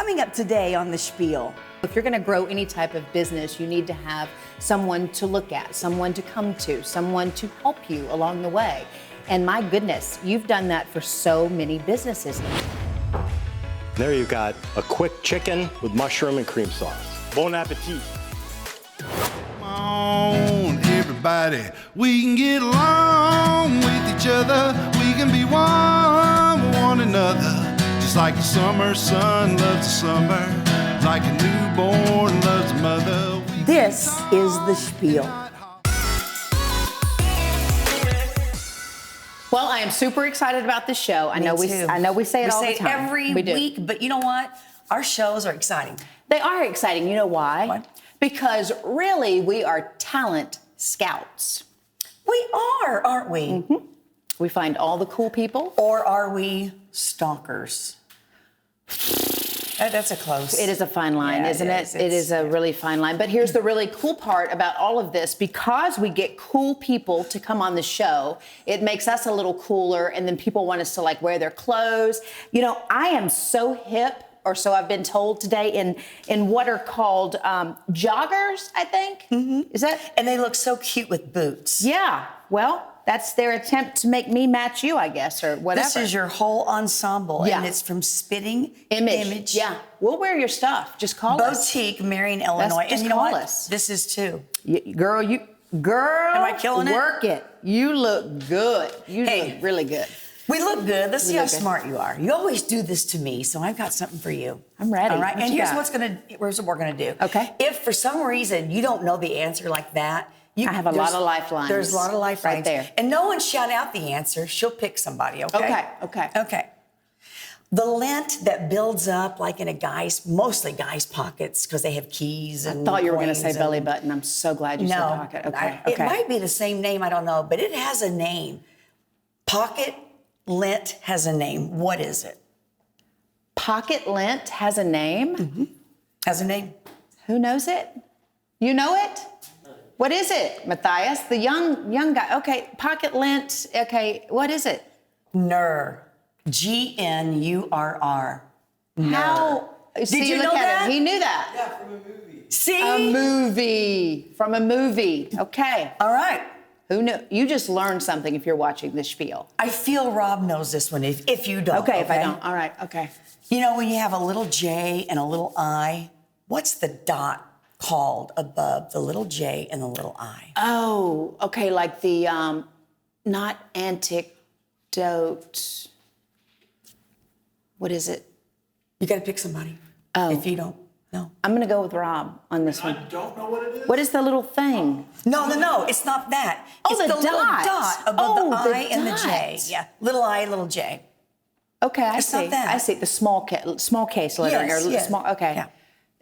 Coming up today on The Spiel. If you're going to grow any type of business, you need to have someone to look at, someone to come to, someone to help you along the way. And my goodness, you've done that for so many businesses. There you've got a quick chicken with mushroom and cream sauce. Bon appetit. Come on, everybody, we can get along with each other. We can be one with one another. Just like the summer sun loves the summer, like a newborn loves a mother. This is The Spiel. Well, I am super excited about this show. I know we say it all the time. Every week, but you know what? Our shows are exciting. They are exciting. You know why? Why? Because really, we are talent scouts. We are, aren't we? Mm-hmm. We find all the cool people. Or are we stalkers? That's a close. It is a fine line, isn't it? It is a really fine line. But here's the really cool part about all of this. Because we get cool people to come on the show, it makes us a little cooler, and then people want us to like wear their clothes. You know, I am so hip, or so I've been told today, in what are called joggers, I think. Mm-hmm. Is that? And they look so cute with boots. Yeah. Well, that's their attempt to make me match you, I guess, or whatever. This is your whole ensemble, yeah. And it's from Spitting Image. Yeah, we'll wear your stuff. Just call us. Boutique, Marion, Illinois. Just and you know call what? us. This is too. Girl, am I killing it? Work it. You look good. You look really good. We look good. Let's see how smart you are. You always do this to me, so I've got something for you. I'm ready. All right, and here's what we're gonna do. Okay. If for some reason you don't know the answer like that, I have a lot of lifelines. There's a lot of lifelines right there. And no one shout out the answer. She'll pick somebody, okay? Okay. The lint that builds up like in mostly guys' pockets because they have keys and I thought you were going to coins say belly button. I'm so glad you said pocket. Okay. It might be the same name, I don't know, but it has a name. Pocket lint has a name. What is it? Pocket lint has a name? Mm-hmm. Has a name. Who knows it? You know it? What is it, Matthias? The young guy. Okay, pocket lint. Okay, what is it? Gnurr. G-N-U-R-R. How? Did see, you look know at that? him. He knew that. Yeah, from a movie. See? From a movie. Okay. All right. Who knew? You just learned something if you're watching the Spiel. I feel Rob knows this one if you don't. Okay, if I don't. All right, okay. You know when you have a little J and a little I, what's the dot called above the little J and the little I? Oh, okay, like the, not antidote. What is it? You got to pick somebody. Oh. If you don't know. I'm going to go with Rob on this one. I don't know what it is. What is the little thing? No, it's not that. Oh, it's the little dot. dot above the I and the J. dot. Yeah, little I, little J. Okay, I It's see. not that. I see the small case lettering. Yes. Small. Okay. Yeah.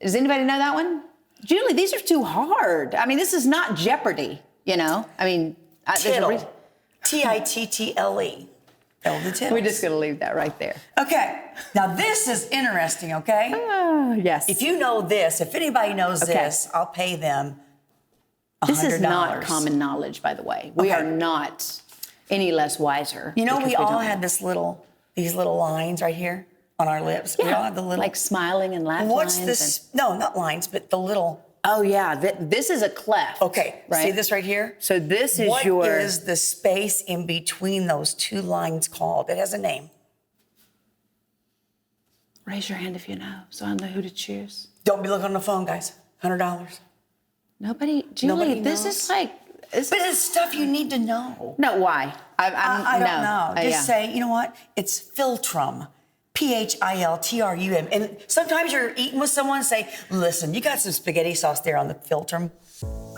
Does anybody know that one? Julie, these are too hard. I mean, this is not Jeopardy. You know. I mean, there's a reason. Tittle. Elder Tittles. We're just going to leave that right there. Okay. Now this is interesting. Okay. Yes. If you know this, if anybody knows this, I'll pay them $100. This is not common knowledge, by the way. We are not any less wiser. You know, we all don't had these little lines right here on our lips. Yeah, we all had the little like smiling and laughing. What's this? No, not lines, but the little. Oh yeah, this is a cleft. Okay, right? See this right here? So this is What is the space in between those two lines called? It has a name. Raise your hand if you know, so I know who to choose. Don't be looking on the phone, guys. $100. Nobody, Julie. Nobody this knows. is like. But it's stuff you need to know. No, why? I don't know. Just say, you know what? It's Philtrum. Philtrum. And sometimes you're eating with someone and say, listen, you got some spaghetti sauce there on the Philtrum,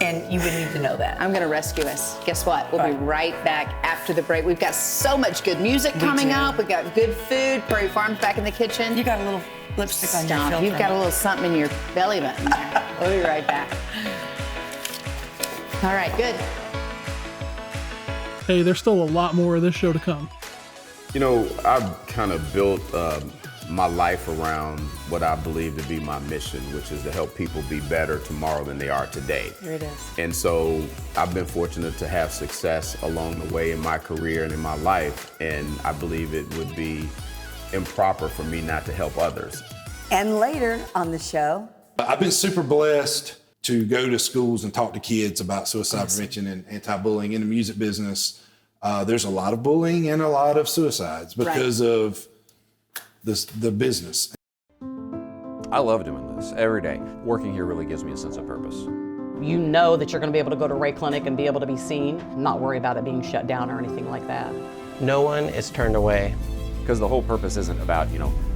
and you would need to know that. I'm going to rescue us. Guess what? We'll be right back after the break. We've got so much good music coming up. We've got good food. Prairie Farms back in the kitchen. You got a little lipstick on your Philtrum. You've got a little something in your belly button there. We'll be right back. All right, good. Hey, there's still a lot more of this show to come. You know, I've kind of built my life around what I believe to be my mission, which is to help people be better tomorrow than they are today. Here it is. And so I've been fortunate to have success along the way in my career and in my life, and I believe it would be improper for me not to help others. And later on the show, I've been super blessed to go to schools and talk to kids about suicide prevention and anti-bullying in the music business. There's a lot of bullying and a lot of suicides because of the business. I love doing this every day. Working here really gives me a sense of purpose. You know that you're going to be able to go to Ray Clinic and be able to be seen, not worry about it being shut down or anything like that. No one is turned away. Because the whole purpose isn't about,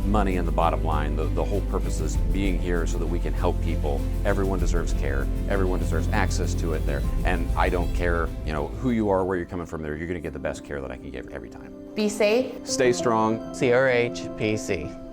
money and the bottom line. The whole purpose is being here so that we can help people. Everyone deserves care. Everyone deserves access to it there. And I don't care, who you are, where you're coming from there. You're going to get the best care that I can give every time. Be safe. Stay strong. CRHPC.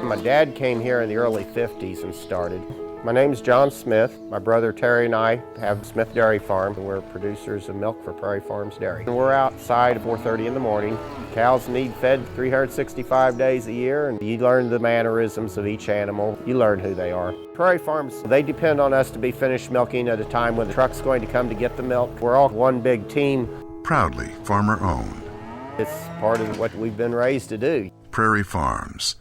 My dad came here in the early 50s and started. My name's John Smith. My brother Terry and I have Smith Dairy Farm. We're producers of milk for Prairie Farms Dairy. We're outside at 4:30 in the morning. Cows need fed 365 days a year, and you learn the mannerisms of each animal. You learn who they are. Prairie Farms, they depend on us to be finished milking at a time when the truck's going to come to get the milk. We're all one big team. Proudly farmer owned. It's part of what we've been raised to do. Prairie Farms.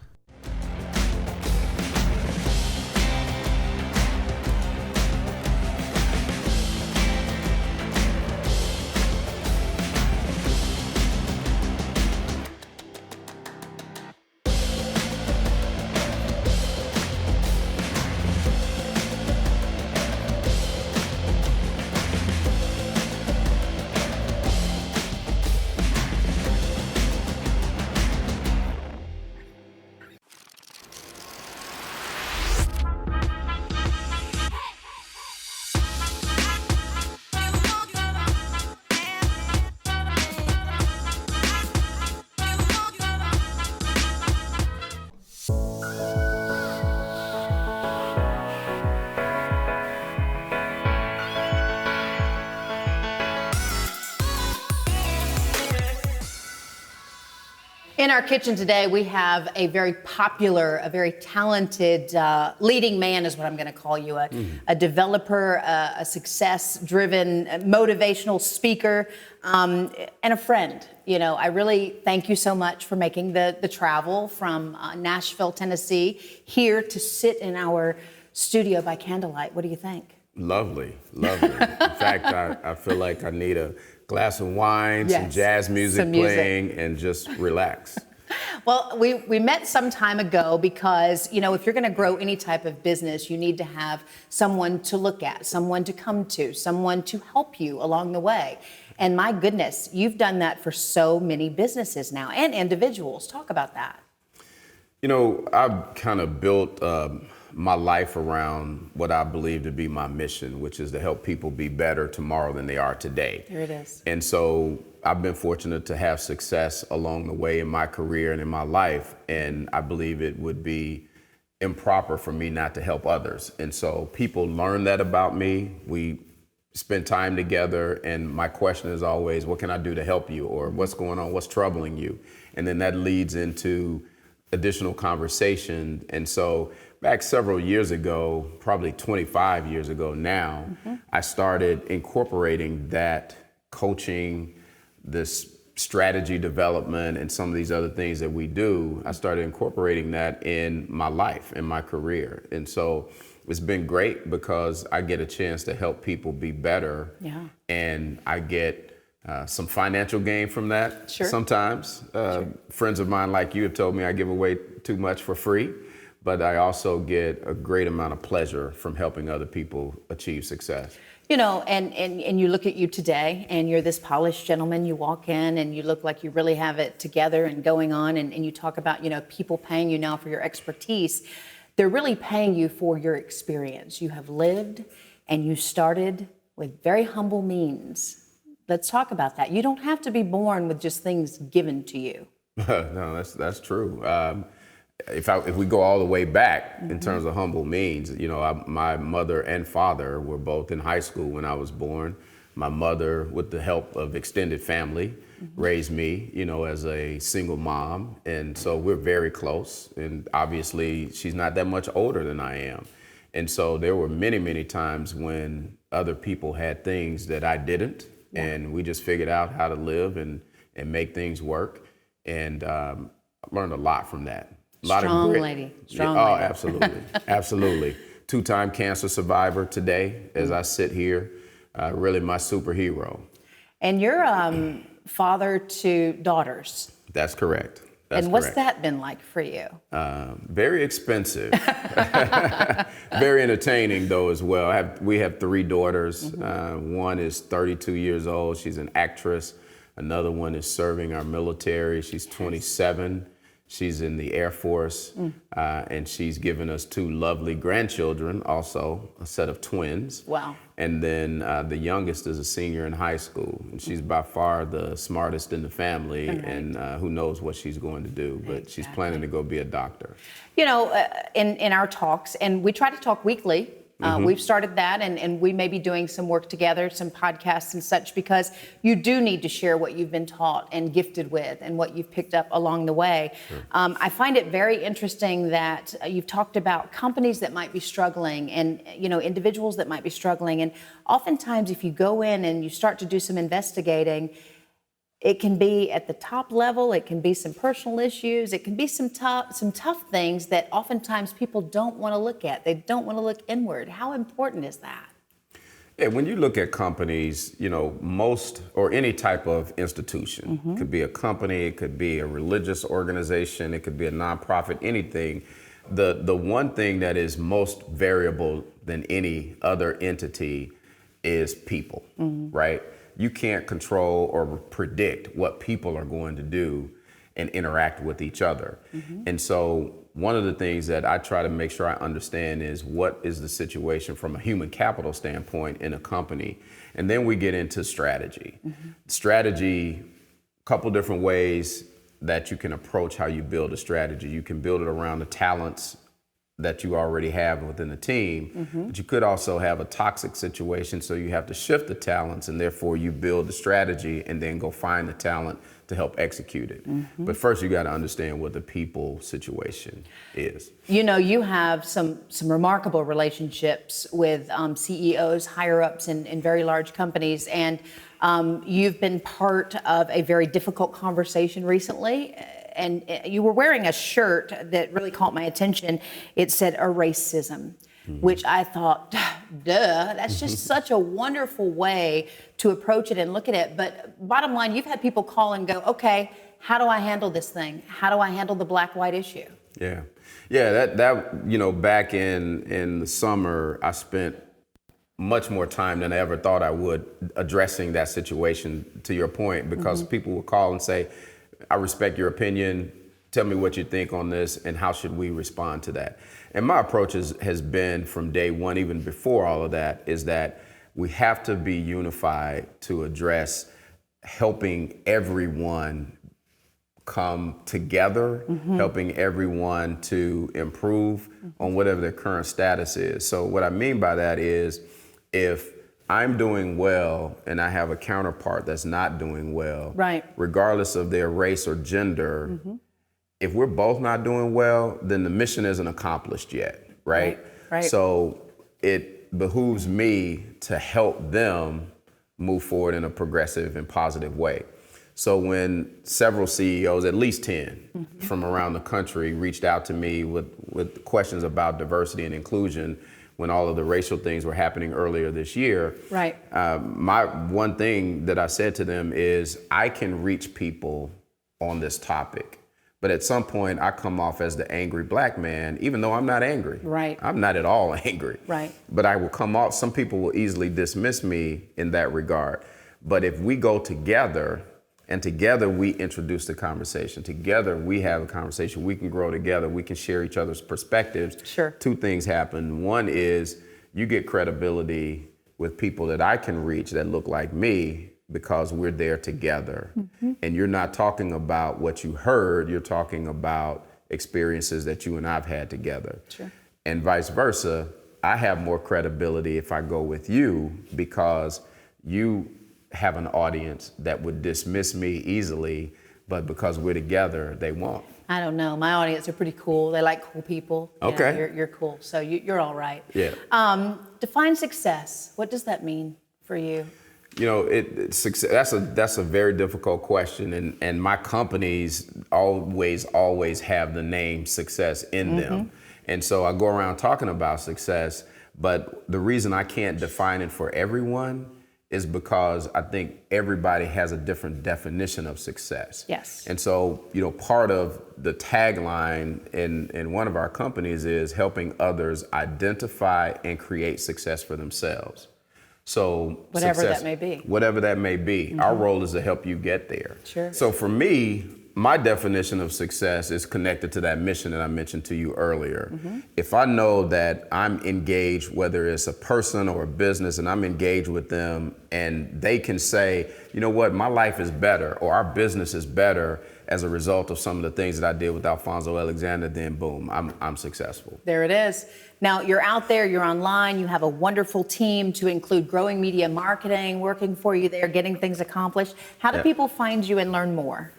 In our kitchen today, we have a very popular, a very talented leading man is what I'm going to call you, a developer, a success-driven, motivational speaker, and a friend. I really thank you so much for making the travel from Nashville, Tennessee, here to sit in our studio by candlelight. What do you think? Lovely, lovely. In fact, I feel like I need a glass of wine, some jazz music playing, and just relax. Well, we met some time ago because, if you're going to grow any type of business, you need to have someone to look at, someone to come to, someone to help you along the way. And my goodness, you've done that for so many businesses now and individuals. Talk about that. I've kind of built my life around what I believe to be my mission, which is to help people be better tomorrow than they are today. Here it is. And so I've been fortunate to have success along the way in my career and in my life. And I believe it would be improper for me not to help others. And so people learn that about me. We spend time together. And my question is always, what can I do to help you? Or what's going on? What's troubling you? And then that leads into additional conversation. And so back several years ago, probably 25 years ago now, I started incorporating that coaching, this strategy development, and some of these other things that we do. I started incorporating that in my life, in my career. And so it's been great because I get a chance to help people be better. Yeah. And I get some financial gain from that. Sure. Sometimes. Friends of mine like you have told me I give away too much for free, but I also get a great amount of pleasure from helping other people achieve success. And you look at you today and you're this polished gentleman. You walk in and you look like you really have it together and going on, and you talk about, people paying you now for your expertise. They're really paying you for your experience. You have lived and you started with very humble means. Let's talk about that. You don't have to be born with just things given to you. No, that's true. if we go all the way back in terms of humble means, you know, my mother and father were both in high school when I was born. My mother, with the help of extended family, raised me, you know, as a single mom. And so we're very close. And obviously she's not that much older than I am. And so there were many, many times when other people had things that I didn't. And we just figured out how to live and make things work. And learned a lot from that. A lot Strong of grit. lady. Oh, absolutely. Absolutely. 2-time cancer survivor today, as I sit here. Really my superhero. And you're father to daughters. That's correct. And what's that been like for you? Very expensive. Very entertaining, though, as well. We have 3 daughters. One is 32 years old. She's an actress. Another one is serving our military. She's 27. She's in the Air Force. And she's given us 2 lovely grandchildren, also a set of twins. Wow. And then the youngest is a senior in high school, and she's by far the smartest in the family, and who knows what she's going to do, but she's planning to go be a doctor. You know, in our talks, and we try to talk weekly. We've started that, and we may be doing some work together, some podcasts and such, because you do need to share what you've been taught and gifted with and what you've picked up along the way. Sure. I find it very interesting that you've talked about companies that might be struggling and, you know, individuals that might be struggling. And oftentimes if you go in and you start to do some investigating, it can be at the top level, it can be some personal issues, it can be some tough things that oftentimes people don't want to look at. They don't want to look inward. How important is that? Yeah, when you look at companies, you know, most or any type of institution, it could be a company, it could be a religious organization, it could be a nonprofit, anything. The one thing that is most variable than any other entity is people, right? You can't control or predict what people are going to do and interact with each other. And so one of the things that I try to make sure I understand is what is the situation from a human capital standpoint in a company. And then we get into strategy. Strategy, a couple different ways that you can approach how you build a strategy. You can build it around the talents that you already have within the team, but you could also have a toxic situation, so you have to shift the talents, and therefore you build the strategy and then go find the talent to help execute it. But first you got to understand what the people situation is. You know, you have some remarkable relationships with CEOs, higher ups in very large companies, and you've been part of a very difficult conversation recently. And you were wearing a shirt that really caught my attention. It said "Racism," which I thought, duh, that's just such a wonderful way to approach it and look at it. But bottom line, you've had people call and go, okay, how do I handle this thing? How do I handle the black-white issue? Yeah, that you know, back in the summer, I spent much more time than I ever thought I would addressing that situation, to your point, because people would call and say, I respect your opinion. Tell me what you think on this, and how should we respond to that? And my approach has been from day one, even before all of that, is that we have to be unified to address helping everyone come together, helping everyone to improve on whatever their current status is. So what I mean by that is, if I'm doing well and I have a counterpart that's not doing well, right, regardless of their race or gender, if we're both not doing well, then the mission isn't accomplished yet, right? So it behooves me to help them move forward in a progressive and positive way. So when several CEOs, at least 10 from around the country, reached out to me with questions about diversity and inclusion, when all of the racial things were happening earlier this year, my one thing that I said to them is, I can reach people on this topic, but at some point I come off as the angry black man, even though I'm not angry. I'm not at all angry. But I will come off, some people will easily dismiss me in that regard. But if we go together, and together we introduce the conversation, together we have a conversation, we can grow together, we can share each other's perspectives. Two things happen. One is you get credibility with people that I can reach that look like me, because we're there together. And you're not talking about what you heard, you're talking about experiences that you and I've had together. Sure. And vice versa, I have more credibility if I go with you because you have an audience that would dismiss me easily, but because we're together, they won't. I don't know. My audience are pretty cool. They like cool people. Okay. Yeah, you're cool. So you're all right. Yeah. Define success. What does that mean for you? You know, success, that's a very difficult question, and my companies always have the name success in them. And so I go around talking about success, but the reason I can't define it for everyone is because I think everybody has a different definition of success. Yes. And so, you know, part of the tagline in one of our companies is helping others identify and create success for themselves. So whatever success, that may be. Whatever that may be. Our role is to help you get there. Sure. So for me, my definition of success is connected to that mission that I mentioned to you earlier. If I know that I'm engaged, whether it's a person or a business, and I'm engaged with them and they can say, you know what, my life is better or our business is better as a result of some of the things that I did with Alfonzo Alexander, then boom, I'm successful. There it is. Now you're out there, you're online, you have a wonderful team to include growing media marketing, working for you there, getting things accomplished. How do people find you and learn more?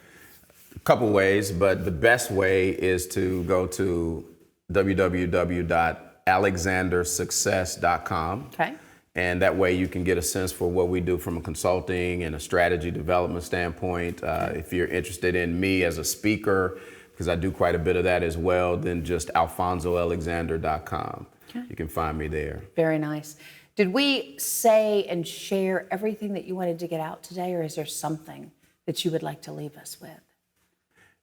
Couple ways, but the best way is to go to www.alexandersuccess.com. Okay. And that way you can get a sense for what we do from a consulting and a strategy development standpoint. If you're interested in me as a speaker, because I do quite a bit of that as well, then just alfonsoalexander.com. Okay. You can find me there. Very nice. Did we say and share everything that you wanted to get out today, or is there something that you would like to leave us with?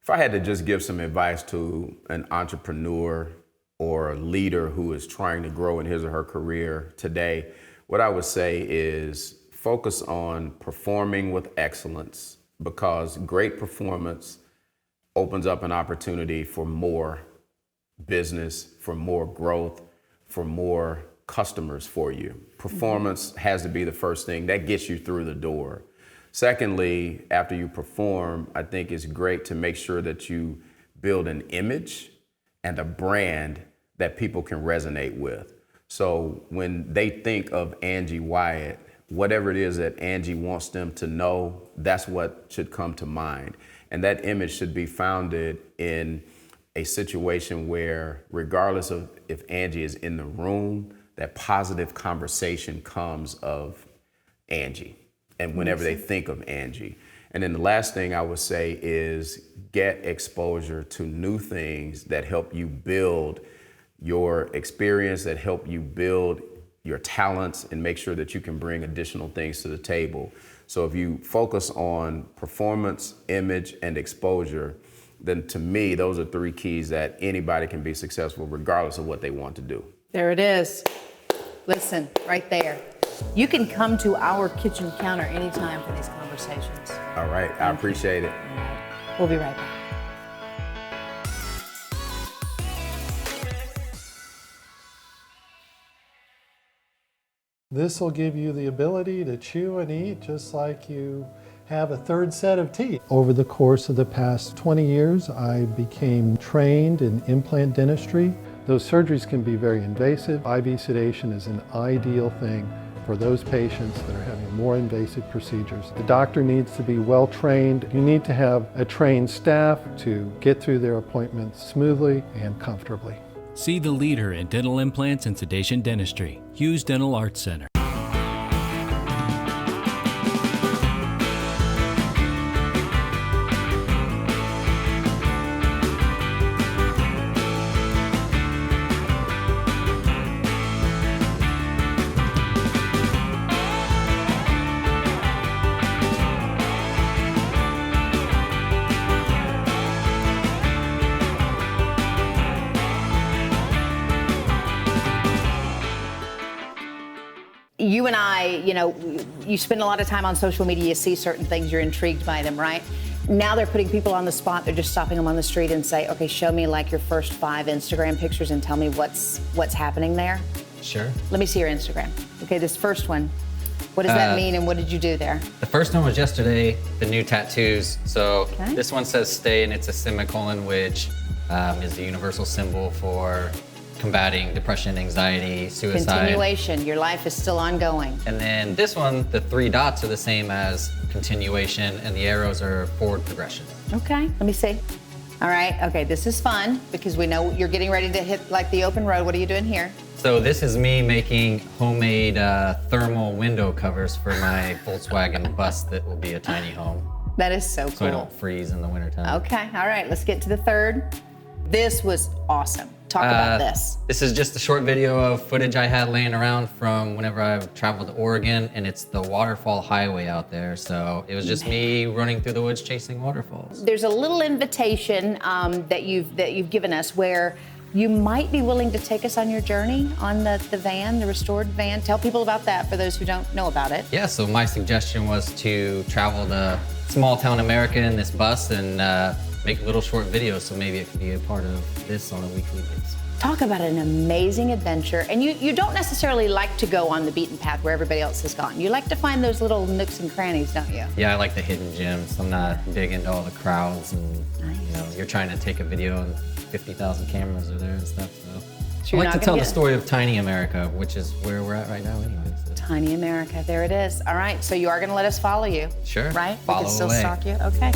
If I had to just give some advice to an entrepreneur or a leader who is trying to grow in his or her career today, what I would say is focus on performing with excellence, because great performance opens up an opportunity for more business, for more growth, for more customers for you. Performance has to be the first thing that gets you through the door. Secondly, after you perform, I think it's great to make sure that you build an image and a brand that people can resonate with. So when they think of Angie Wyatt, whatever it is that Angie wants them to know, that's what should come to mind. And that image should be founded in a situation where, regardless of if Angie is in the room, that positive conversation comes of Angie. And whenever they think of Angie. And then the last thing I would say is get exposure to new things that help you build your experience, that help you build your talents, and make sure that you can bring additional things to the table. So if you focus on performance, image, and exposure, then to me, those are three keys that anybody can be successful regardless of what they want to do. There it is. Listen, right there. You can come to our kitchen counter anytime for these conversations. All right, I appreciate it. All right. We'll be right back. This will give you the ability to chew and eat just like you have a third set of teeth. Over the course of the past 20 years, I became trained in implant dentistry. Those surgeries can be very invasive. IV sedation is an ideal thing for those patients that are having more invasive procedures. The doctor needs to be well trained. You need to have a trained staff to get through their appointments smoothly and comfortably. See the leader in dental implants and sedation dentistry, Hughes Dental Arts Center. You and I, you spend a lot of time on social media, you see certain things, you're intrigued by them, right? Now they're putting people on the spot, they're just stopping them on the street and say, okay, show me like your first 5 Instagram pictures and tell me what's happening there. Sure. Let me see your Instagram. Okay, this first one, what does that mean and what did you do there? The first one was yesterday, the new tattoos. So This one says stay and it's a semicolon, which is the universal symbol for combating depression, anxiety, suicide. Continuation, your life is still ongoing. And then this one, the 3 dots are the same as continuation, and the arrows are forward progression. Okay, let me see. All right, okay, this is fun because we know you're getting ready to hit like the open road. What are you doing here? So this is me making homemade thermal window covers for my Volkswagen bus that will be a tiny home. That is so cool. So I don't freeze in the wintertime. Okay, all right, let's get to the third. This was awesome. Talk about this. This is just a short video of footage I had laying around from whenever I've traveled to Oregon, and it's the waterfall highway out there. So it was just me running through the woods chasing waterfalls. There's a little invitation that you've given us where you might be willing to take us on your journey on the van, the restored van. Tell people about that for those who don't know about it. Yeah, so my suggestion was to travel to small town America in this bus and make little short videos, so maybe it could be a part of this on a weekly basis. Talk about an amazing adventure. And you don't necessarily like to go on the beaten path where everybody else has gone. You like to find those little nooks and crannies, don't you? Yeah, I like the hidden gems. I'm not big into all the crowds and you know, you're trying to take a video and 50,000 cameras are there and stuff, so. I like to tell the story of tiny America, which is where we're at right now anyway. So. Tiny America, there it is. All right, so you are gonna let us follow you. Sure, right? Follow we can still away. stalk you, okay.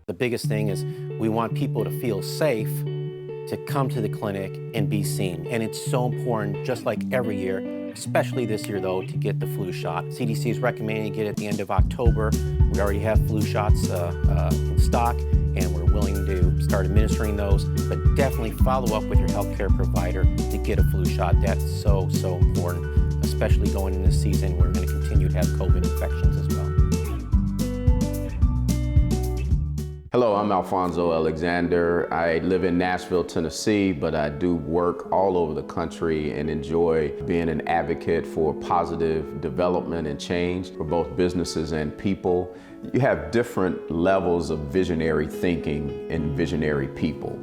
The biggest thing is we want people to feel safe to come to the clinic and be seen. And it's so important, just like every year, especially this year though, to get the flu shot. CDC is recommending to get it at the end of October. We already have flu shots in stock, and we're willing to start administering those, but definitely follow up with your healthcare provider to get a flu shot. That's so, so important, especially going in this season. We're gonna continue to have COVID infections as well. Hello, I'm Alfonzo Alexander. I live in Nashville, Tennessee, but I do work all over the country and enjoy being an advocate for positive development and change for both businesses and people. You have different levels of visionary thinking and visionary people.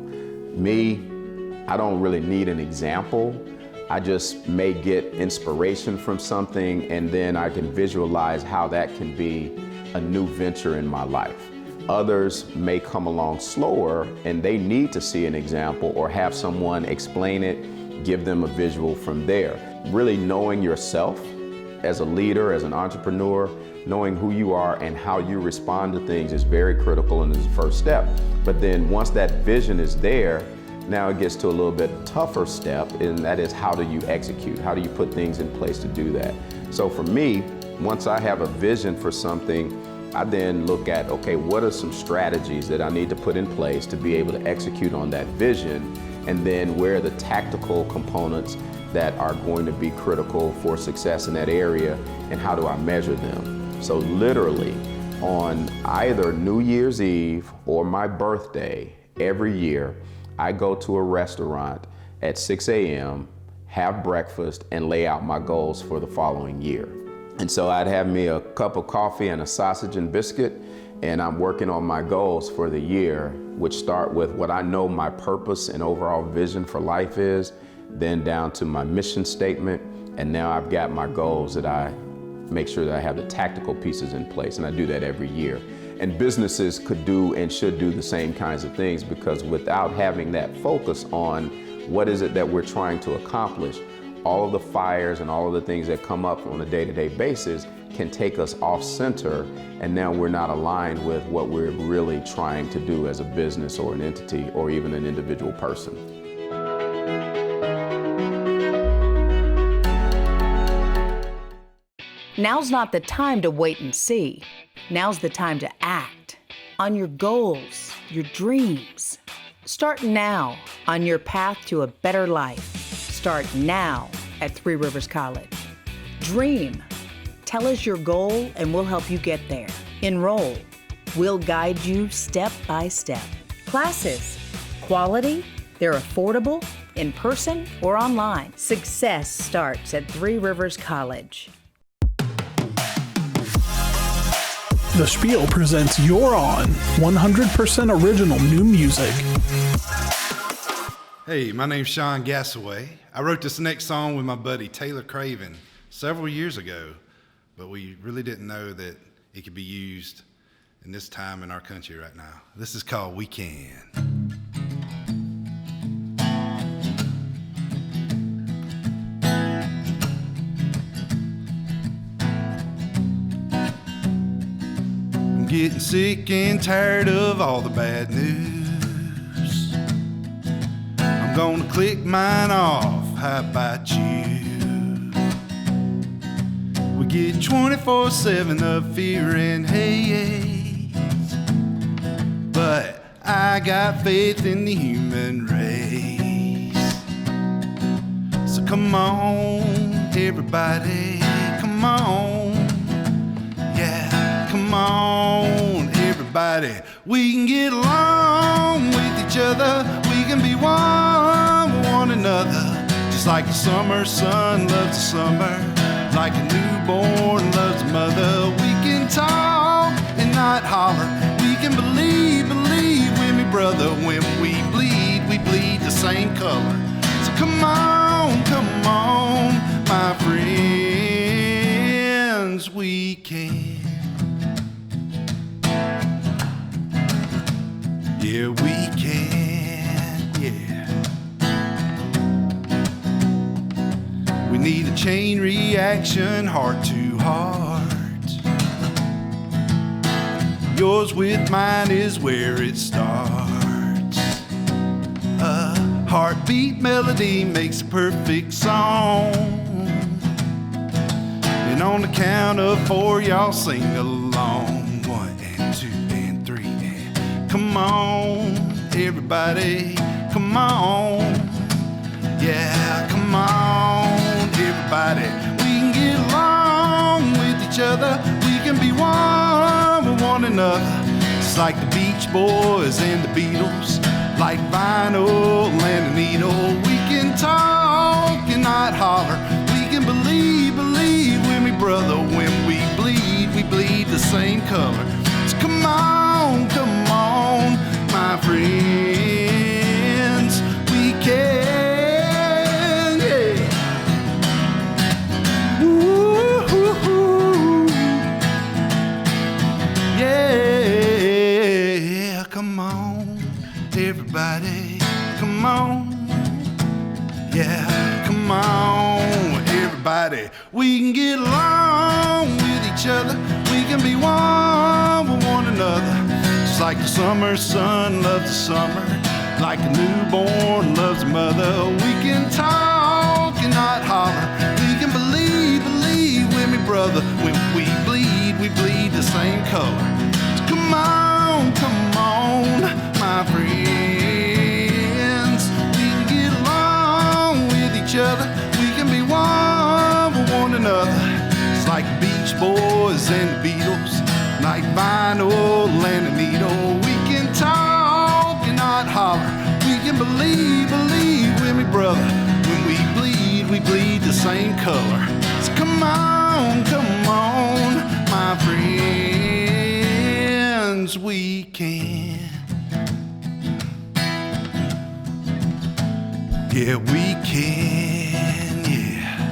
Me, I don't really need an example. I just may get inspiration from something, and then I can visualize how that can be a new venture in my life. Others may come along slower and they need to see an example or have someone explain it, give them a visual from there. Really knowing yourself as a leader, as an entrepreneur, knowing who you are and how you respond to things is very critical and is the first step. But then once that vision is there, now it gets to a little bit tougher step, and that is how do you execute? How do you put things in place to do that? So for me, once I have a vision for something, I then look at, okay, what are some strategies that I need to put in place to be able to execute on that vision? And then where are the tactical components that are going to be critical for success in that area, and how do I measure them? So literally on either New Year's Eve or my birthday, every year, I go to a restaurant at 6 a.m., have breakfast, and lay out my goals for the following year. And so I'd have me a cup of coffee and a sausage and biscuit, and I'm working on my goals for the year, which start with what I know my purpose and overall vision for life is, then down to my mission statement, and now I've got my goals that I make sure that I have the tactical pieces in place, and I do that every year. And businesses could do and should do the same kinds of things, because without having that focus on what is it that we're trying to accomplish, all of the fires and all of the things that come up on a day-to-day basis can take us off center, and now we're not aligned with what we're really trying to do as a business or an entity or even an individual person. Now's not the time to wait and see. Now's the time to act on your goals, your dreams. Start now on your path to a better life. Start now at Three Rivers College. Dream. Tell us your goal and we'll help you get there. Enroll. We'll guide you step by step. Classes. Quality. They're affordable, in person or online. Success starts at Three Rivers College. The Spiel presents You're On, 100% original new music. Hey, my name's Sean Gasaway. I wrote this next song with my buddy Taylor Craven several years ago, but we really didn't know that it could be used in this time in our country right now. This is called We Can. I'm getting sick and tired of all the bad news. I'm gonna click mine off, how about you? We get 24/7 of fear and hate, but I got faith in the human race. So come on, everybody, come on. Yeah, come on, everybody. We can get along with each other. We can be one with one another. Just like the summer sun loves the summer, like a newborn loves a mother. We can talk and not holler. We can believe with me, brother. When we bleed the same color. So come on, my friends, we can. Yeah, we can, yeah. We need a chain reaction, heart to heart. Yours with mine is where it starts. A heartbeat melody makes a perfect song. And on the count of 4, y'all sing along. 1 and 2 and 3 and come on, everybody, come on. Yeah, come on, everybody. We can get along with each other. We can be one with one another. Just like the Beach Boys and the Beatles, like vinyl and a needle. We can talk and not holler. We can believe with me, brother. When we bleed the same color. So come on, my friends, we can, yeah. Woo-hoo-hoo. Yeah, come on, everybody, come on. Yeah, come on, everybody. We can get along with each other. We can be one with one another. Just like the summer sun loves the summer, like a newborn loves a mother. We can talk and not holler. We can believe with me, brother. When we bleed the same color. So come on, my friends. We can get along with each other. We can be one with one another. It's like the Beach Boys and the Beatles, like vinyl and a needle. We can talk and not holler. We can believe with me, brother. When we bleed the same color. So come on, my friends, we can. Yeah, we can, yeah.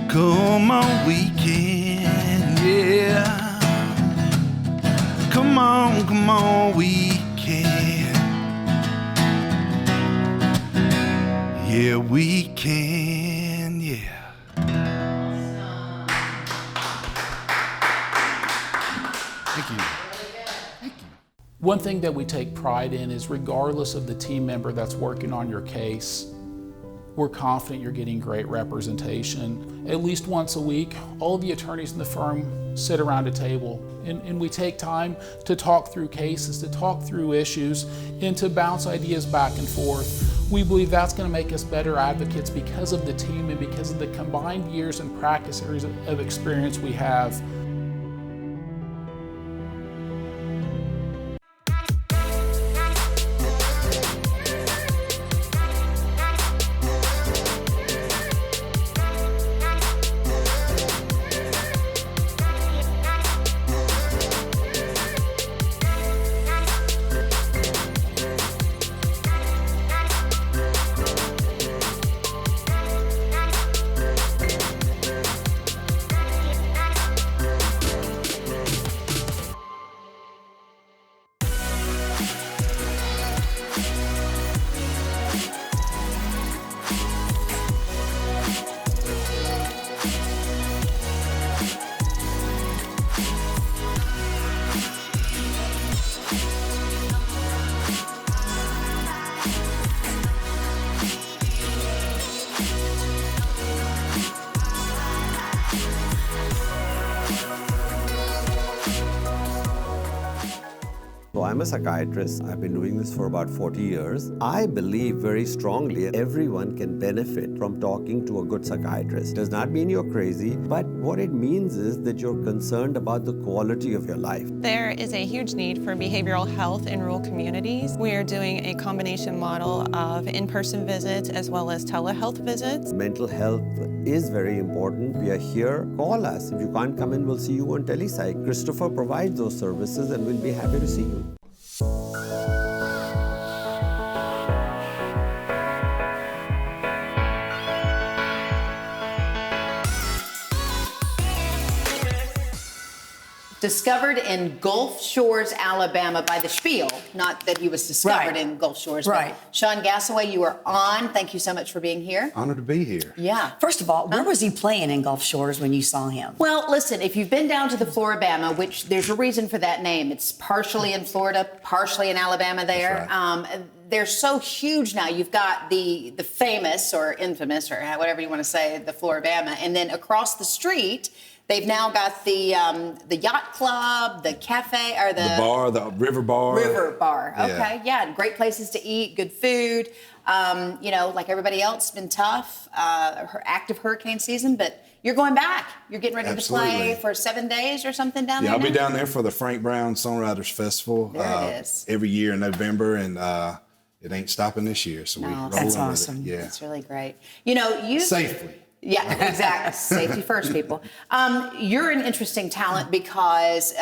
Come on, we can, yeah. Come on, we can. Yeah, we can, yeah. Thank you. One thing that we take pride in is regardless of the team member that's working on your case, we're confident you're getting great representation. At least once a week, all the attorneys in the firm sit around a table and we take time to talk through cases, to talk through issues, and to bounce ideas back and forth. We believe that's going to make us better advocates because of the team and because of the combined years and practice areas of experience we have. So I'm a psychiatrist. I've been doing this for about 40 years. I believe very strongly everyone can benefit from talking to a good psychiatrist. Does not mean you're crazy, but what it means is that you're concerned about the quality of your life. There is a huge need for behavioral health in rural communities. We are doing a combination model of in-person visits as well as telehealth visits. Mental health is very important. We are here. Call us. If you can't come in, we'll see you on telepsych. Christopher provides those services and we'll be happy to see you. Discovered in Gulf Shores, Alabama by the Spiel. Not that he was discovered in Gulf Shores. Right. But Sean Gasaway, you are on. Thank you so much for being here. Honored to be here. Yeah. First of all, where was he playing in Gulf Shores when you saw him? Well, listen, if you've been down to the Floribama, which there's a reason for that name. It's partially in Florida, partially in Alabama there. That's right. They're so huge now. You've got the famous or infamous or whatever you want to say, the Floribama. And then across the street, they've now got the yacht club, the cafe, or the bar, the river bar. River bar. Okay, yeah, great places to eat, good food. You know, like everybody else, been tough. Active hurricane season, but you're going back. You're getting ready to play for 7 days or something down there. Yeah, I'll be down there for the Frank Brown Songwriters Festival. There it is. Every year in November, and it ain't stopping this year. So we roll that's with awesome. it. Yeah, That's really great. You know, you safely. Yeah, exactly. Safety first, people. You're an interesting talent because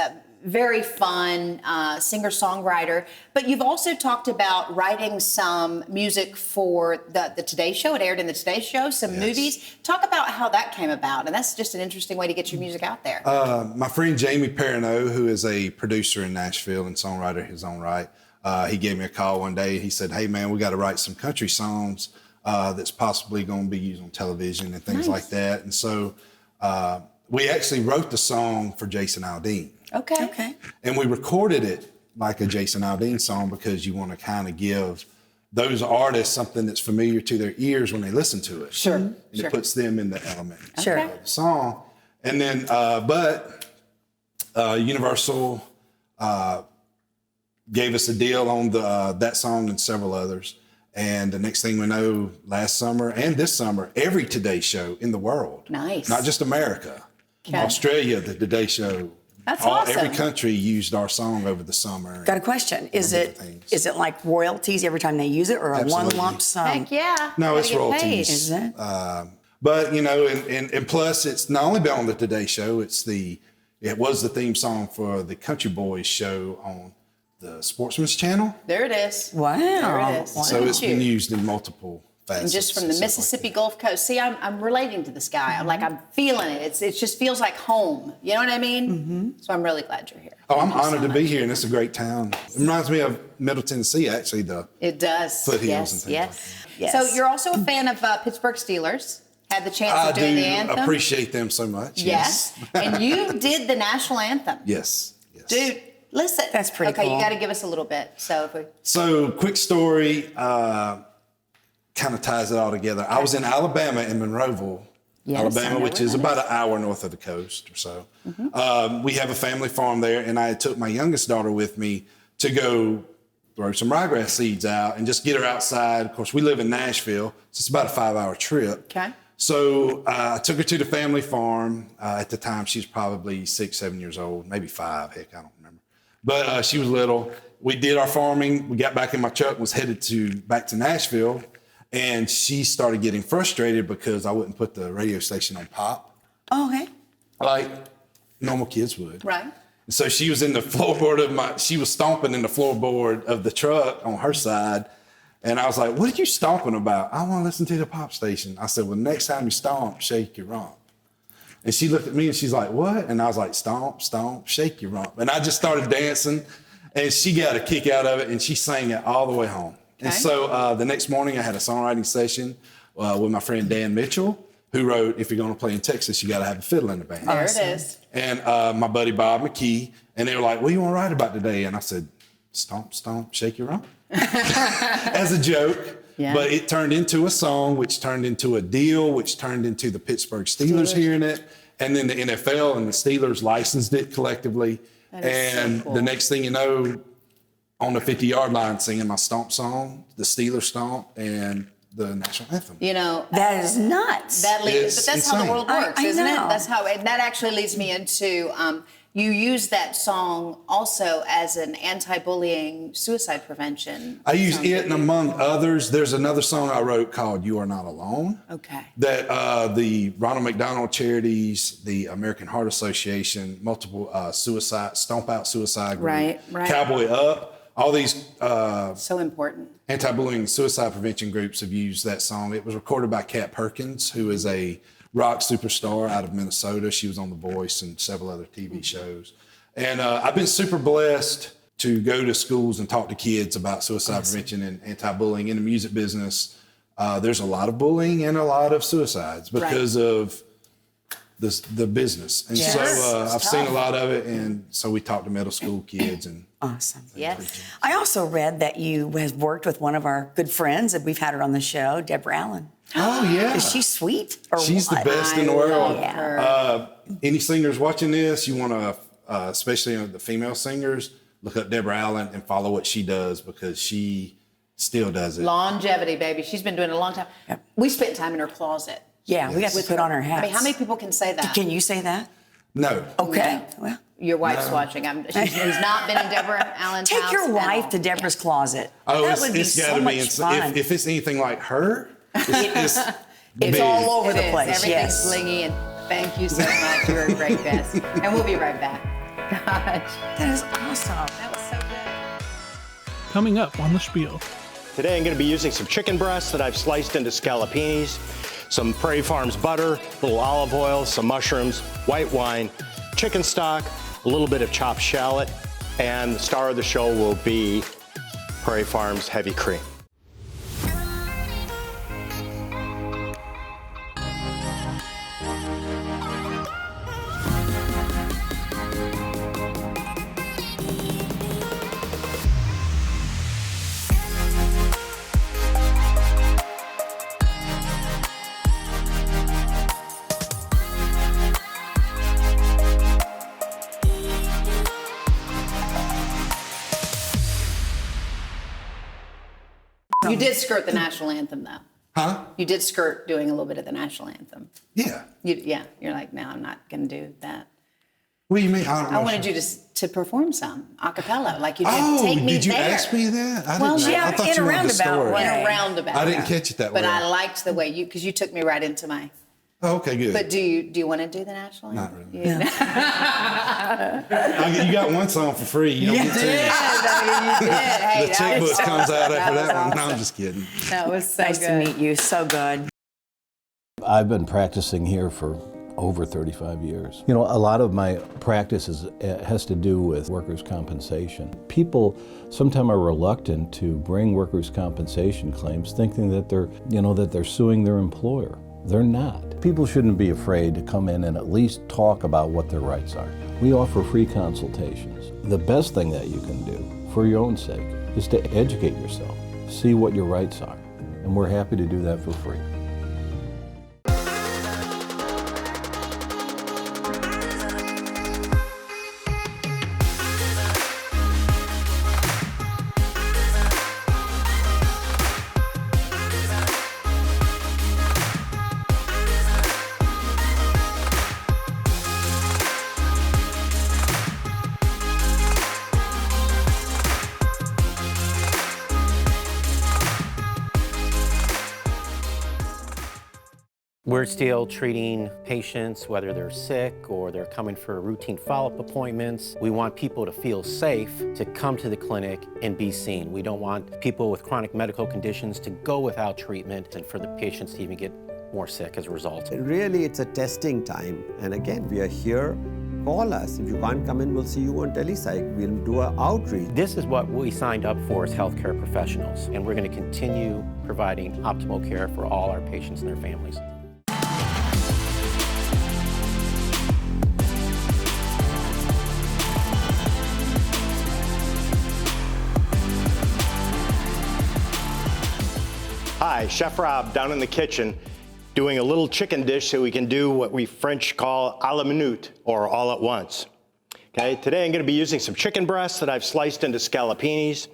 very fun singer-songwriter, but you've also talked about writing some music for the Today Show. It aired in the Today Show, some movies. Talk about how that came about, and that's just an interesting way to get your music out there. My friend Jamie Perrineau, who is a producer in Nashville and songwriter in his own right, he gave me a call one day. He said, "Hey, man, we got to write some country songs that's possibly going to be used on television and things like that." And so we actually wrote the song for Jason Aldean. Okay. And we recorded it like a Jason Aldean song because you want to kind of give those artists something that's familiar to their ears when they listen to it. Sure. And it puts them in the element of Sure. the song. And then, Universal gave us a deal on that song and several others. And the next thing we know, last summer and this summer, every Today Show in the world. Nice. Not just America. Okay. Australia, the Today Show. That's awesome. Every country used our song over the summer. Got a question. Is it like royalties every time they use it, or a Absolutely. one lump sum? Heck yeah. No, it's Gotta get paid. royalties. Is it? But, you know, and plus it's not only been on the Today Show, it was the theme song for the Country Boys show on the Sportsman's Channel. There it is. Wow. There it is. So it's been used in multiple facets. And just from the Mississippi Gulf Coast. See, I'm relating to this guy. I'm like, I'm feeling it. It just feels like home. You know what I mean? Mm-hmm. So I'm really glad you're here. Oh, I'm honored to be here, and it's a great town. It reminds me of Middle Tennessee, actually, It does. foothills and things Yes. So you're also a fan of Pittsburgh Steelers. Had the chance of doing the anthem. I appreciate them so much. Yes. And you did the national anthem. Yes. Dude, listen. That's pretty cool. Okay, you got to give us a little bit. So, quick story. kind of ties it all together. I was in Alabama, in Monroeville, Alabama, which is about an hour north of the coast or so. We have a family farm there, and I took my youngest daughter with me to go throw some ryegrass seeds out and just get her outside. Of course, we live in Nashville, so it's about a 5-hour trip. Okay. So I took her to the family farm. At the time, she was probably 6, 7 years old, maybe 5, heck, I don't remember. But she was little. We did our farming. We got back in my truck and was headed back to Nashville. And she started getting frustrated because I wouldn't put the radio station on pop. Oh, okay. Like normal kids would. Right. So she was in the floorboard she was stomping in the floorboard of the truck on her side. And I was like, what are you stomping about? I want to listen to the pop station. I said, well, next time you stomp, shake your rump. And she looked at me and she's like, what? And I was like, stomp, stomp, shake your rump. And I just started dancing and she got a kick out of it and she sang it all the way home. Okay. And so the next morning I had a songwriting session with my friend Dan Mitchell, who wrote, if you're going to play in Texas, you got to have a fiddle in the band. There it is. And my buddy Bob McKee, and they were like, what do you want to write about today? And I said, stomp, stomp, shake your rump. As a joke. Yeah. But it turned into a song, which turned into a deal, which turned into the Pittsburgh Steelers hearing it. And then the NFL and the Steelers licensed it collectively. And so cool. The next thing you know, on the 50-yard line singing my stomp song, the Steelers stomp, and the national anthem. You know, that is nuts. But that's insane. how the world works, isn't it? That's how, and that actually leads me into, you use that song also as an anti-bullying suicide prevention. I use it, and among others, there's another song I wrote called You Are Not Alone. Okay. That the Ronald McDonald Charities, the American Heart Association, multiple Stomp Out Suicide Group, right. Cowboy Up, all these so important anti-bullying suicide prevention groups have used that song. It was recorded by Kat Perkins, who is a rock superstar out of Minnesota. She was on The Voice and several other TV shows. And I've been super blessed to go to schools and talk to kids about suicide prevention and anti-bullying in the music business. There's a lot of bullying and a lot of suicides because of the business. And so I've seen a lot of it. And so we talk to middle school kids and awesome. Yes. I also read that you have worked with one of our good friends that we've had her on the show, Deborah Allen. Oh, yeah. Is she sweet? Or she's what? the best in the world. Yeah. Any singers watching this, you want to, especially the female singers, look up Deborah Allen and follow what she does because she still does it. Longevity, baby. She's been doing it a long time. Yep. We spent time in her closet. Yeah, we got to put on her hats. I mean, how many people can say that? Can you say that? No. Okay. Well, your wife's watching. She's not been in Deborah Allen's house. Take your wife to Deborah's closet. Oh, that would be so much fun. If it's anything like her, it's all over the place. Everything's blingy, and thank you so much. You're a great guest. And we'll be right back. Gosh. That is awesome. That was so good. Coming up on The Spiel. Today I'm going to be using some chicken breasts that I've sliced into scallopinis, some Prairie Farms butter, a little olive oil, some mushrooms, white wine, chicken stock, a little bit of chopped shallot, and the star of the show will be Prairie Farms heavy cream. You did skirt the national anthem, though. Huh? You did skirt doing a little bit of the national anthem. Yeah. You're like, no, I'm not going to do that. What do you mean? I wanted you to perform some a cappella, like you did. Take me did you there. ask me that? I Well, didn't know. yeah, I thought in you a wanted the story. roundabout way. In a roundabout. I didn't catch it that way. But I liked the way because you took me right into my. Oh, okay, good. But do you want to do the national anthem? Not really. You got one song for free. You don't get two. You did. Hey, The checkbook comes out after that one. awesome. No, I'm just kidding. That was so Nice good. to meet you. So good. I've been practicing here for over 35 years. You know, a lot of my practice has to do with workers' compensation. People sometimes are reluctant to bring workers' compensation claims thinking that they're suing their employer. They're not. People shouldn't be afraid to come in and at least talk about what their rights are. We offer free consultations. The best thing that you can do for your own sake is to educate yourself, see what your rights are, and we're happy to do that for free. We're still treating patients, whether they're sick or they're coming for routine follow-up appointments. We want people to feel safe to come to the clinic and be seen. We don't want people with chronic medical conditions to go without treatment and for the patients to even get more sick as a result. Really, it's a testing time. And again, we are here. Call us. If you can't come in, we'll see you on telepsych. We'll do an outreach. This is what we signed up for as healthcare professionals, and we're going to continue providing optimal care for all our patients and their families. Hi, Chef Rob down in the kitchen doing a little chicken dish so we can do what we French call à la minute, or all at once. Okay, today I'm going to be using some chicken breasts that I've sliced into scallopinis,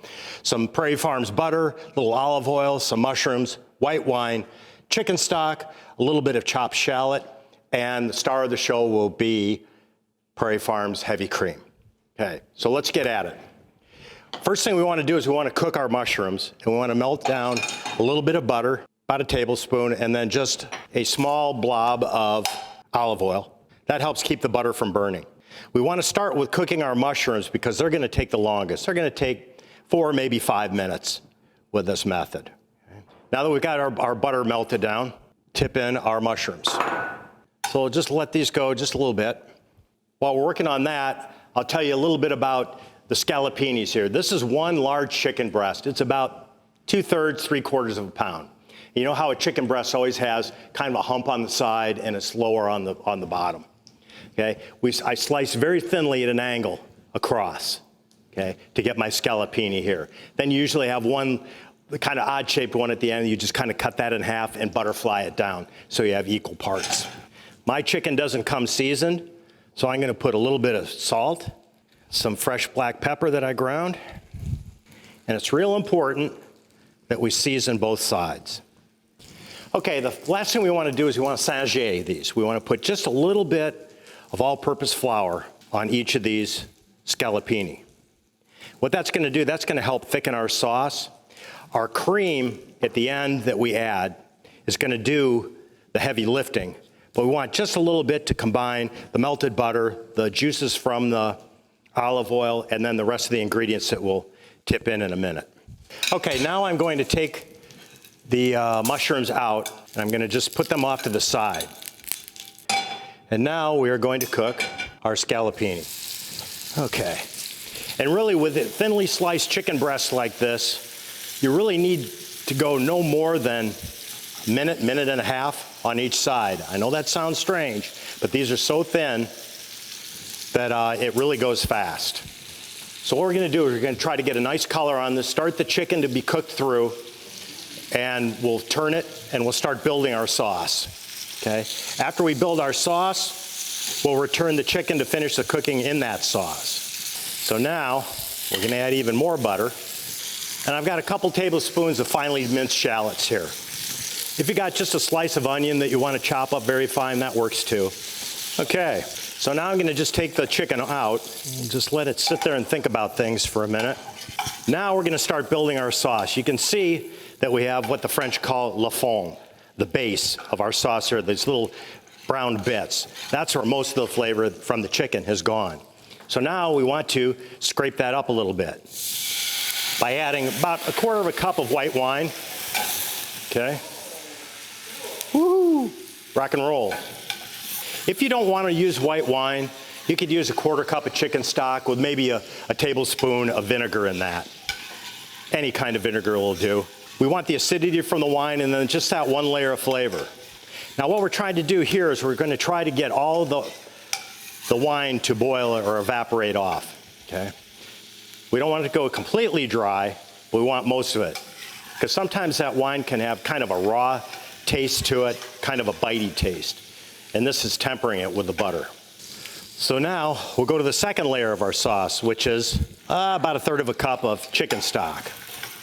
some Prairie Farms butter, a little olive oil, some mushrooms, white wine, chicken stock, a little bit of chopped shallot, and the star of the show will be Prairie Farms heavy cream. Okay, so let's get at it. First thing we want to do is we want to cook our mushrooms, and we want to melt down a little bit of butter, about a tablespoon, and then just a small blob of olive oil. That helps keep the butter from burning. We want to start with cooking our mushrooms because they're going to take the longest. They're going to take 4, maybe 5 minutes with this method. Okay. Now that we've got our butter melted down, tip in our mushrooms. So we'll just let these go just a little bit. While we're working on that, I'll tell you a little bit about the scallopinis here. This is one large chicken breast. It's about 2/3, 3/4 of a pound. You know how a chicken breast always has kind of a hump on the side and it's lower on the bottom. Okay, I slice very thinly at an angle across, okay, to get my scallopini here. Then you usually have one, the kind of odd-shaped one at the end. You just kind of cut that in half and butterfly it down so you have equal parts. My chicken doesn't come seasoned, so I'm going to put a little bit of salt, some fresh black pepper that I ground, and it's real important that we season both sides. Okay, the last thing we want to do is we want to sauté these. We want to put just a little bit of all-purpose flour on each of these scallopini. What that's going to do, that's going to help thicken our sauce. Our cream at the end that we add is going to do the heavy lifting, but we want just a little bit to combine the melted butter, the juices from the olive oil, and then the rest of the ingredients that we'll tip in a minute. Okay, now I'm going to take the mushrooms out, and I'm going to just put them off to the side. And now we are going to cook our scallopini. Okay, and really with a thinly sliced chicken breast like this, you really need to go no more than a minute, minute and a half on each side. I know that sounds strange, but these are so thin that it really goes fast. So what we're going to do is we're going to try to get a nice color on this, start the chicken to be cooked through, and we'll turn it and we'll start building our sauce. Okay? After we build our sauce, we'll return the chicken to finish the cooking in that sauce. So now we're going to add even more butter, and I've got a couple tablespoons of finely minced shallots here. If you got just a slice of onion that you want to chop up very fine, that works too. Okay. So now I'm going to just take the chicken out and just let it sit there and think about things for a minute. Now we're going to start building our sauce. You can see that we have what the French call le fond, the base of our sauce here, these little brown bits. That's where most of the flavor from the chicken has gone. So now we want to scrape that up a little bit by adding about 1/4 cup of white wine. Okay. Woo! Rock and roll. If you don't want to use white wine, you could use 1/4 cup of chicken stock with maybe a tablespoon of vinegar in that. Any kind of vinegar will do. We want the acidity from the wine and then just that one layer of flavor. Now what we're trying to do here is we're going to try to get all the wine to boil or evaporate off. Okay? We don't want it to go completely dry, but we want most of it. because sometimes that wine can have kind of a raw taste to it, kind of a bitey taste. And this is tempering it with the butter. So now we'll go to the second layer of our sauce, which is about 1/3 cup of chicken stock.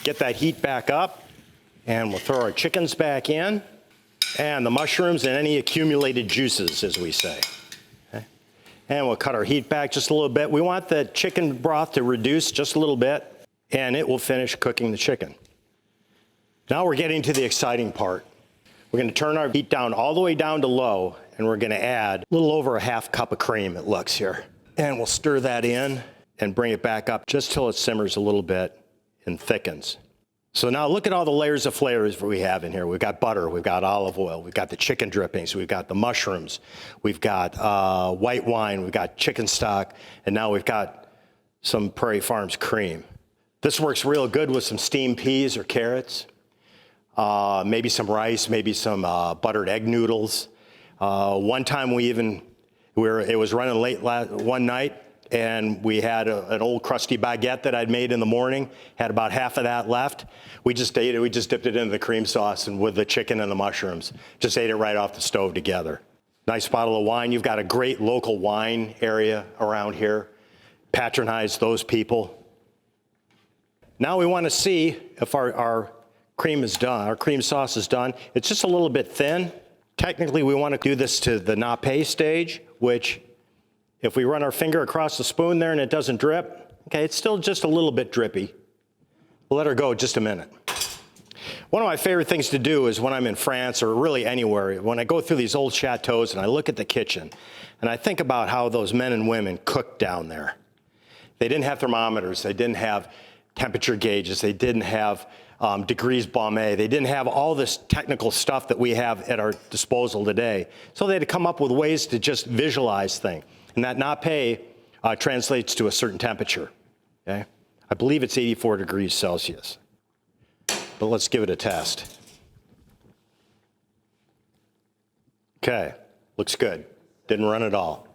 Get that heat back up, and we'll throw our chickens back in, and the mushrooms and any accumulated juices, as we say. Okay. And we'll cut our heat back just a little bit. We want the chicken broth to reduce just a little bit, and it will finish cooking the chicken. Now we're getting to the exciting part. We're going to turn our heat down all the way down to low, and we're going to add a little over 1/2 cup of cream, it looks here. And we'll stir that in and bring it back up just till it simmers a little bit and thickens. So now look at all the layers of flavors we have in here. We've got butter, we've got olive oil, we've got the chicken drippings, we've got the mushrooms, we've got white wine, we've got chicken stock, and now we've got some Prairie Farms cream. This works real good with some steamed peas or carrots. Maybe some rice, maybe some buttered egg noodles. One time it was running late one night, and we had an old crusty baguette that I'd made in the morning, had about half of that left. We just ate it, we just dipped it into the cream sauce and with the chicken and the mushrooms. Just ate it right off the stove together. Nice bottle of wine. You've got a great local wine area around here. Patronize those people. Now we want to see if our cream is done, our cream sauce is done. It's just a little bit thin. Technically, we want to do this to the nappe stage, which if we run our finger across the spoon there and it doesn't drip, okay, it's still just a little bit drippy. We'll let her go just a minute. One of my favorite things to do is when I'm in France or really anywhere, when I go through these old chateaus and I look at the kitchen and I think about how those men and women cooked down there. They didn't have thermometers, they didn't have temperature gauges, they didn't have degrees Baume. They didn't have all this technical stuff that we have at our disposal today. So they had to come up with ways to just visualize things. And that nappe translates to a certain temperature. Okay? I believe it's 84 degrees Celsius. But let's give it a test. Okay, looks good. Didn't run at all.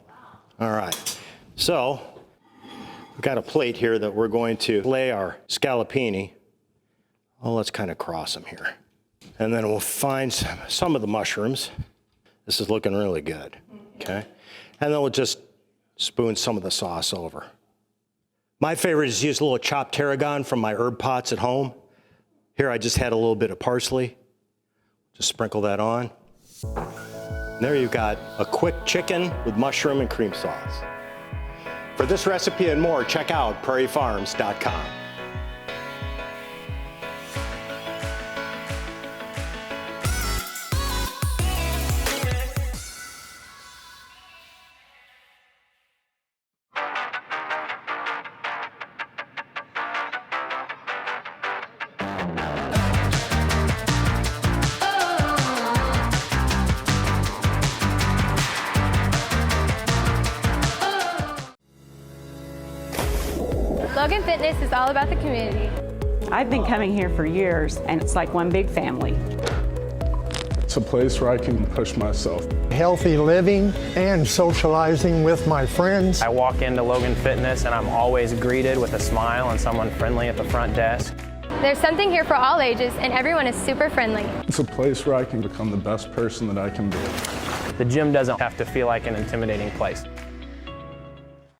All right, so we've got a plate here that we're going to lay our scallopini. Well, let's kind of cross them here. And then we'll find some of the mushrooms. This is looking really good, okay? And then we'll just spoon some of the sauce over. My favorite is to use a little chopped tarragon from my herb pots at home. Here I just had a little bit of parsley. Just sprinkle that on. And there you've got a quick chicken with mushroom and cream sauce. For this recipe and more, check out prairiefarms.com. Logan Fitness is all about the community. I've been coming here for years, and it's like one big family. It's a place where I can push myself. Healthy living and socializing with my friends. I walk into Logan Fitness and I'm always greeted with a smile and someone friendly at the front desk. There's something here for all ages, and everyone is super friendly. It's a place where I can become the best person that I can be. The gym doesn't have to feel like an intimidating place.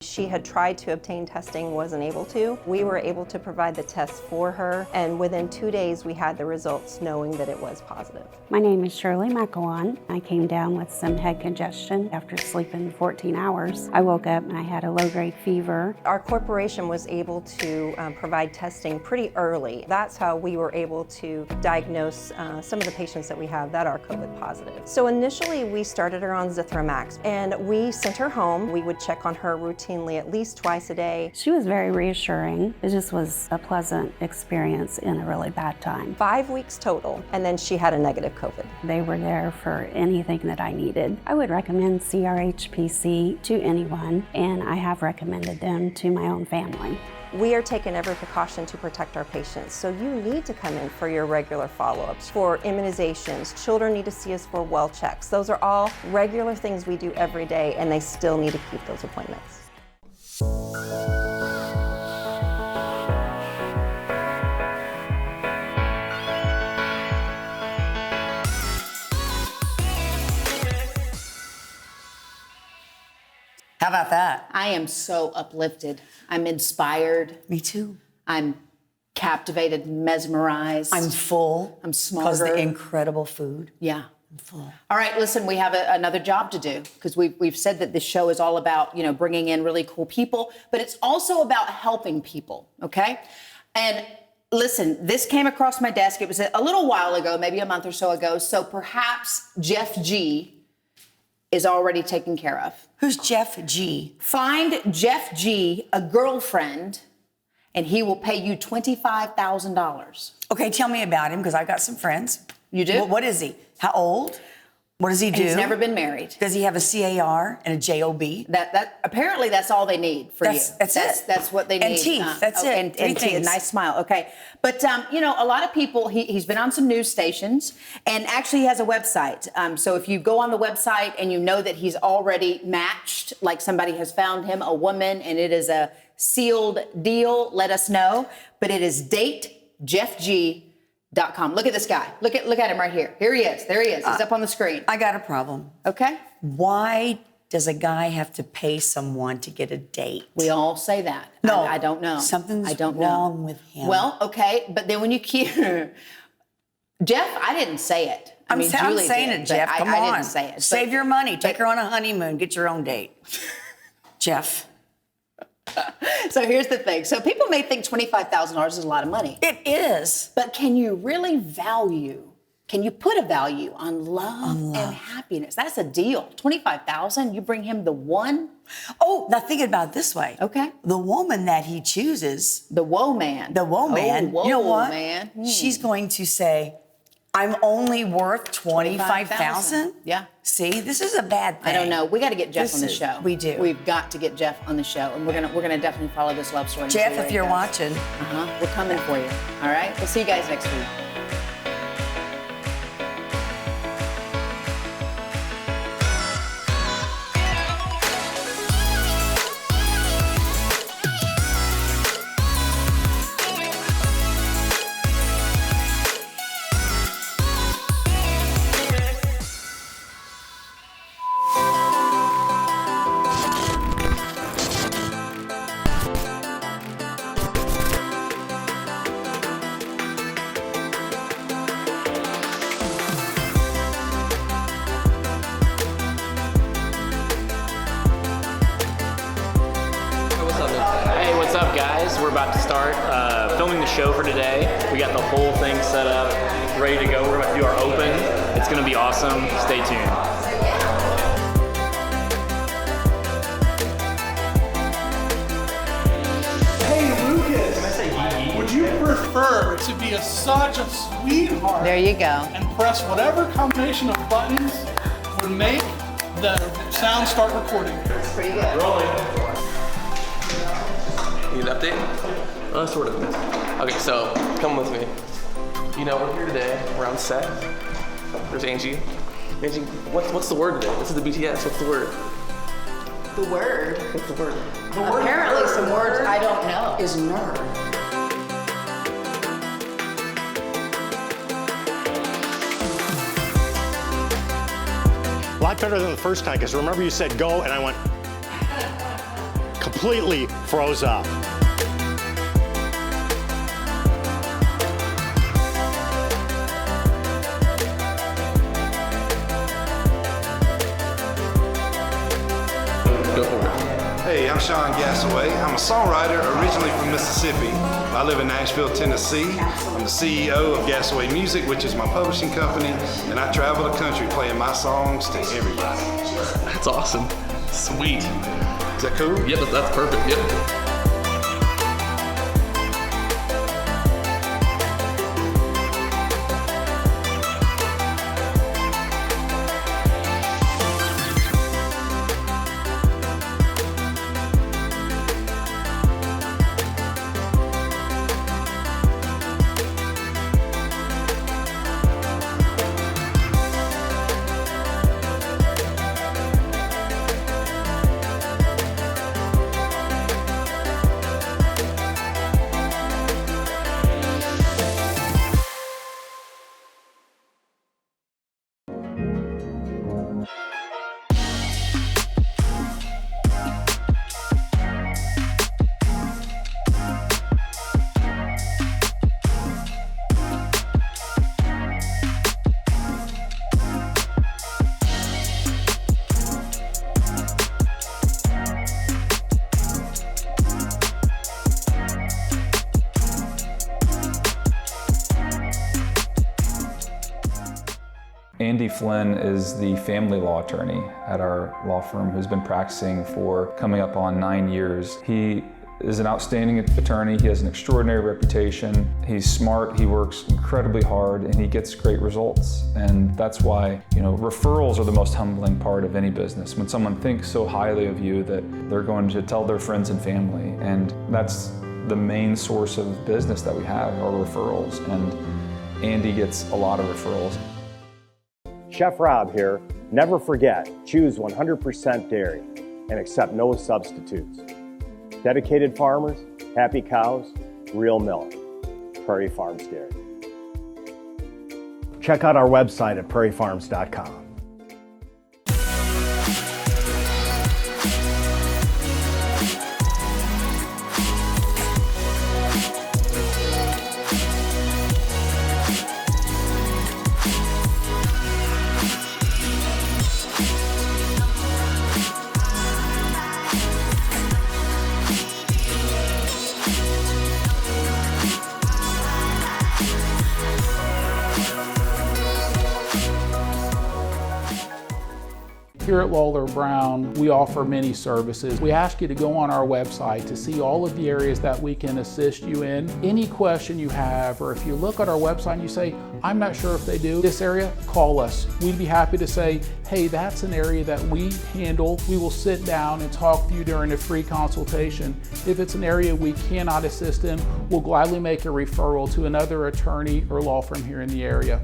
She had tried to obtain testing, wasn't able to. We were able to provide the test for her, and within 2 days we had the results knowing that it was positive. My name is Shirley McEwan. I came down with some head congestion after sleeping 14 hours. I woke up and I had a low-grade fever. Our corporation was able to provide testing pretty early. That's how we were able to diagnose some of the patients that we have that are COVID positive. So initially we started her on Zithromax, and we sent her home. We would check on her routinely at least twice a day. She was very reassuring. It just was a pleasant experience in a really bad time. 5 weeks total, and then she had a negative COVID. They were there for anything that I needed. I would recommend CRHPC to anyone, and I have recommended them to my own family. We are taking every precaution to protect our patients, so you need to come in for your regular follow-ups, for immunizations. Children need to see us for well checks. Those are all regular things we do every day, and they still need to keep those appointments. How about that? I am so uplifted. I'm inspired. Me too. I'm captivated, mesmerized. I'm full. I'm smarter. Because the incredible food. Yeah. I'm full. All right, listen, we have another job to do because we've said that this show is all about, bringing in really cool people, but it's also about helping people, okay? And listen, this came across my desk. It was a little while ago, maybe a month or so ago, so perhaps Jeff G is already taken care of. Who's Jeff G? Find Jeff G a girlfriend, and he will pay you $25,000. Okay, tell me about him, because I've got some friends. You do? Well, what is he? How old? What does he do? He's never been married. Does he have a CAR and a JOB? That apparently that's all they need for you. That's it. That's what they need. And teeth. That's it. And teeth. A nice smile. Okay. But a lot of people. He's been on some news stations, and actually he has a website. So if you go on the website and you know that he's already matched, like somebody has found him a woman, and it is a sealed deal, let us know. But it is datejeffg.com. Look at this guy. Look at him right here. Here he is. There he is. He's up on the screen. I got a problem. Okay. Why does a guy have to pay someone to get a date? We all say that. No. I don't know. Something's wrong with him. Well, okay. But then when you keep... Jeff, I didn't say it. I'm Julie saying did, it, Jeff. Come on. I didn't say it. Save your money. Take her on a honeymoon. Get your own date. Jeff. So here's the thing. So people may think $25,000 is a lot of money. It is. But can you really can you put a value on love and happiness? That's a deal. $25,000, you bring him the one. Oh, now think about it this way. Okay. The woman that he chooses. The woe man. The woe man. Oh, you know what? Man. She's going to say, I'm only worth $25,000? Yeah. See, this is a bad thing. I don't know. We got to get Jeff on the show. We do. We've got to get Jeff on the show, and we're gonna definitely follow this love story. Jeff, if you're watching, we're coming for you. All right. We'll see you guys next week. We're about to start filming the show for today. We got the whole thing set up, ready to go. We're about to do our open. It's going to be awesome. Stay tuned. Hey, Lucas, would you prefer to be such a sweetheart? There you go. And press whatever combination of buttons would make the sound start recording. That's pretty good. Rolling. Need an update? Sort of. Okay, so come with me. We're here today. We're on set. There's Angie. Angie, what's the word today? This is the BTS. What's the word? The word? What's the word? Apparently some words I don't know. Is nerd. A lot better than the first time, because remember you said go, and I went completely froze up. Go for it. Hey, I'm Sean Gasaway. I'm a songwriter originally from Mississippi. I live in Nashville, Tennessee. I'm the CEO of Gasaway Music, which is my publishing company, and I travel the country playing my songs to everybody. That's awesome. Sweet. Is that cool? Yep, that's perfect. Yep. Andy Flynn is the family law attorney at our law firm who's been practicing for coming up on 9 years. He is an outstanding attorney. He has an extraordinary reputation. He's smart, he works incredibly hard, and he gets great results. And that's why, referrals are the most humbling part of any business. When someone thinks so highly of you that they're going to tell their friends and family. And that's the main source of business that we have, are referrals. And Andy gets a lot of referrals. Chef Rob here. Never forget, choose 100% dairy and accept no substitutes. Dedicated farmers, happy cows, real milk. Prairie Farms Dairy. Check out our website at prairiefarms.com. Here at Lawler Brown, we offer many services. We ask you to go on our website to see all of the areas that we can assist you in. Any question you have, or if you look at our website and you say, I'm not sure if they do this area, call us. We'd be happy to say, hey, that's an area that we handle. We will sit down and talk to you during a free consultation. If it's an area we cannot assist in, we'll gladly make a referral to another attorney or law firm here in the area.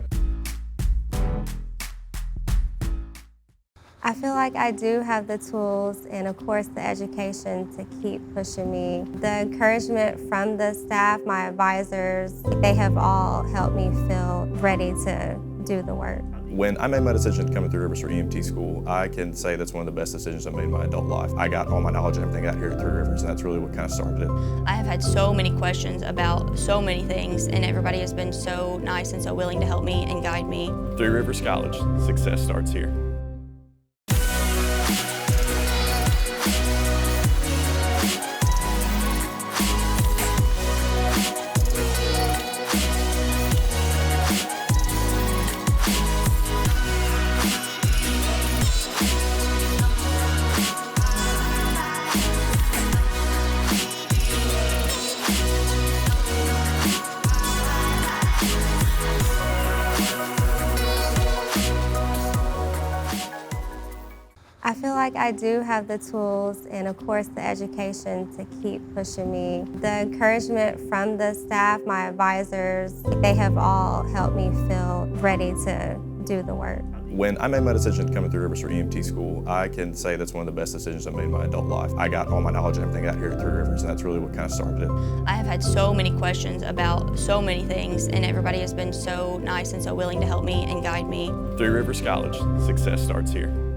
I feel like I do have the tools and of course the education to keep pushing me. The encouragement from the staff, my advisors, they have all helped me feel ready to do the work. When I made my decision to come to Three Rivers for EMT school, I can say that's one of the best decisions I made in my adult life. I got all my knowledge and everything out here at Three Rivers, and that's really what kind of started it. I have had so many questions about so many things, and everybody has been so nice and so willing to help me and guide me. Three Rivers College, success starts here. I feel like I do have the tools and of course the education to keep pushing me. The encouragement from the staff, my advisors, they have all helped me feel ready to do the work. When I made my decision to come to Three Rivers for EMT school, I can say that's one of the best decisions I made in my adult life. I got all my knowledge and everything out here at Three Rivers, and that's really what kind of started it. I have had so many questions about so many things, and everybody has been so nice and so willing to help me and guide me. Three Rivers College, success starts here.